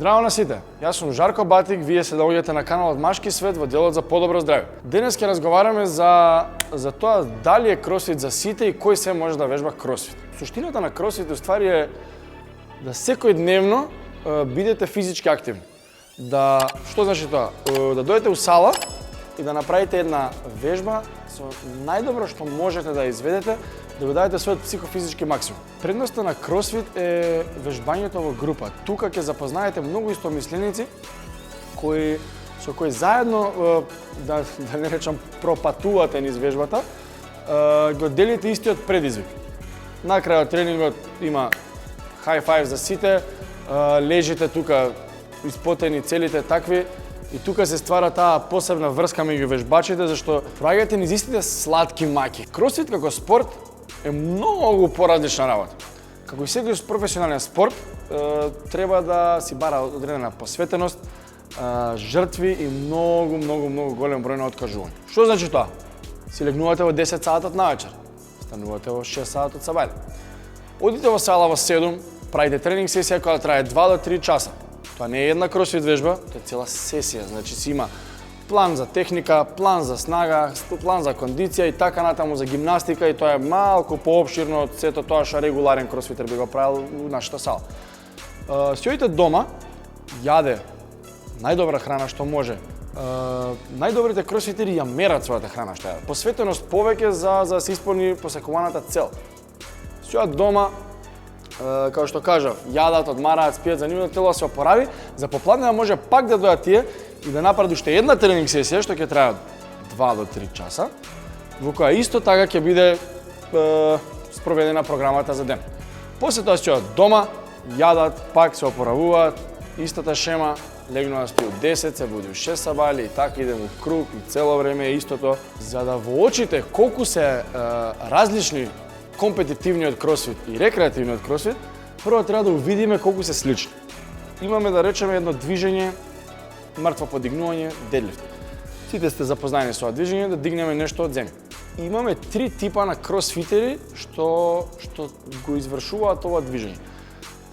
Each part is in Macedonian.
Здраво на сите, јас сум Жарко Батик, вие се доаѓате на каналот Машки свет во делот за подобро здравје. Денес ќе разговараме за тоа дали е кросфит за сите и кој се може да вежба кросфит. Суштината на кросфит уствари е да секојдневно бидете физички активни. Што значи тоа? Да дојдете у сала и да направите една вежба со најдобро што можете да изведете, да го дадете својот психофизички максимум. Предноста на кросфит е вежбањето во група. Тука ќе запознаете многу истомисленици со кои заедно, да не речам пропатувате низ вежбата, го делите истиот предизвик. На крајот тренингот има high five за сите, лежите тука испотени целите такви, и тука се ствара таа посебна врска меѓу вежбачите, зашто проаѓате низ истите сладки маки. Кросфит како спорт е многу поразлична работа. Како и секој професионален спорт, треба да си бара одредена посветеност, жртви и многу голем број на откажување. Што значи тоа? Си легнувате во 10 сатот навечер, станувате во 6 сатот сабајле. Одите во сала во 7, правите тренинг сесија која трае 2 до 3 часа. Тоа не е една кросфит вежба, тоа е цела сесија, значи си има план за техника, план за снага, план за кондиција и така натаму за гимнастика, и тоа е малку поопширно од сето тоа што регуларен кросфитер би го правил во нашата сала. Си оѓите дома, јаде најдобра храна што може. Најдобрите кросфитери ја мерат својата храна што јаде. Посветеност повеќе за да се исполни посекуваната цел. Си оѓат дома, како што кажав, јадат, одмараат, спијат, за нивното тело се опорави, за попладне може пак да дојдат тие и да направат уште една тренинг сесија што ќе трае 2 до 3 часа, во која исто така ќе биде спроведена програмата за ден. После тоа се оѓат дома, јадат, пак се опоравуваат, истата шема, легнува спи у 10, се буди у 6 сабајле и така идем у круг и цело време е истото. За да воочите колку се различни компетитивниот кросфит и рекреативниот кросфит, прво треба да увидиме колку се слични. Имаме да речеме едно движење, мртво подигнување, дедлифт. Сите сте запознаени со ова движење, да дигнеме нешто од земја. Имаме 3 типа на кросфитери што го извршуваат ова движење.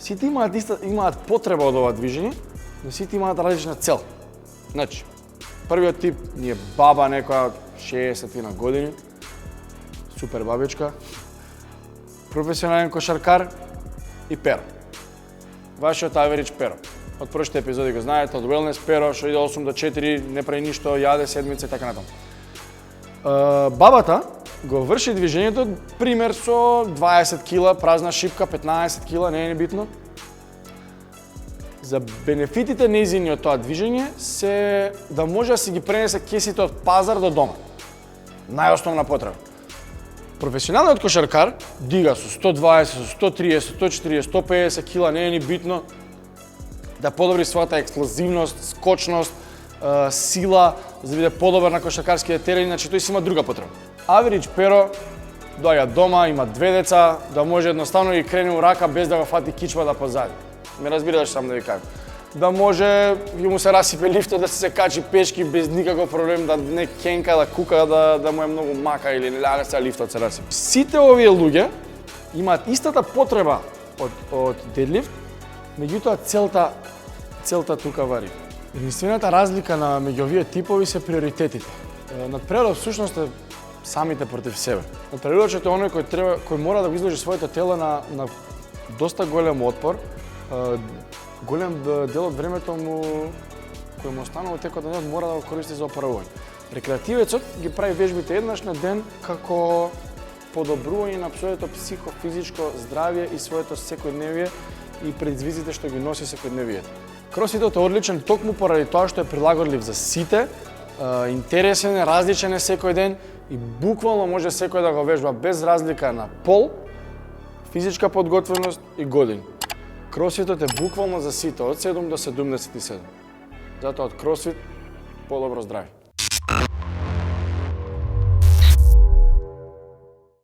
Сите имаат потреба од ова движење, но сите имаат различна цел. Значи, првиот тип ни е баба некоја 60 на години, супер бабичка, професионален кошаркар и перо. Вашиот аверидж перо. Од првите епизоди го знаете, од wellness перо, што иде 8 до 4, не прави ништо, јаде седмица и така натаму. Бабата го врши движењето, пример со 20 кила, празна шипка, 15 кила, не е битно. За бенефитите нејзини од тоа движење се да може да си ги пренесе кесите од пазар до дома. Најосновна потреба. Професионалниот кошаркар дига со 120, со 130, 140, 150 кила, не е ни битно, да подобри својата експлозивност, скочност, сила, за да биде подобар на кошаркарските терени, значи тој си има друга потреба. Аверидж перо доаѓа дома, има 2 деца, да може едноставно да ги крене у рака без да го фати кичвата позади. Ме разбираш сам да ви кажам. Да може ќе му се расипе лифтот, да се качи пешки без никаков проблем, да не кенка, да кука, да му е многу мака или не ляга се лифтот се расипе. Сите овие луѓе имаат истата потреба од дедлифт, меѓутоа целта тука вари. Единствената разлика меѓу овие типови се приоритетите. Надпреварот всушност е самите против себе. Надпреварачот е оној кој мора да го изложи своето тело на доста голем отпор. Голем дел од времето кој му останува текот на денот мора да го користи за опоравување. Рекреативецот ги прави вежбите еднаш на ден како подобрување на своето психофизичко здравје и своето секојдневие и предизвиците што ги носи секојдневието. Кросфитот е одличен токму поради тоа што е прилагодлив за сите, интересен е, различен е секој ден и буквално може секој да го вежба без разлика на пол, физичка подготвеност и години. Кросфитот е буквално за сите, од 7 до 77. Затоа од кросфит подобро здравје.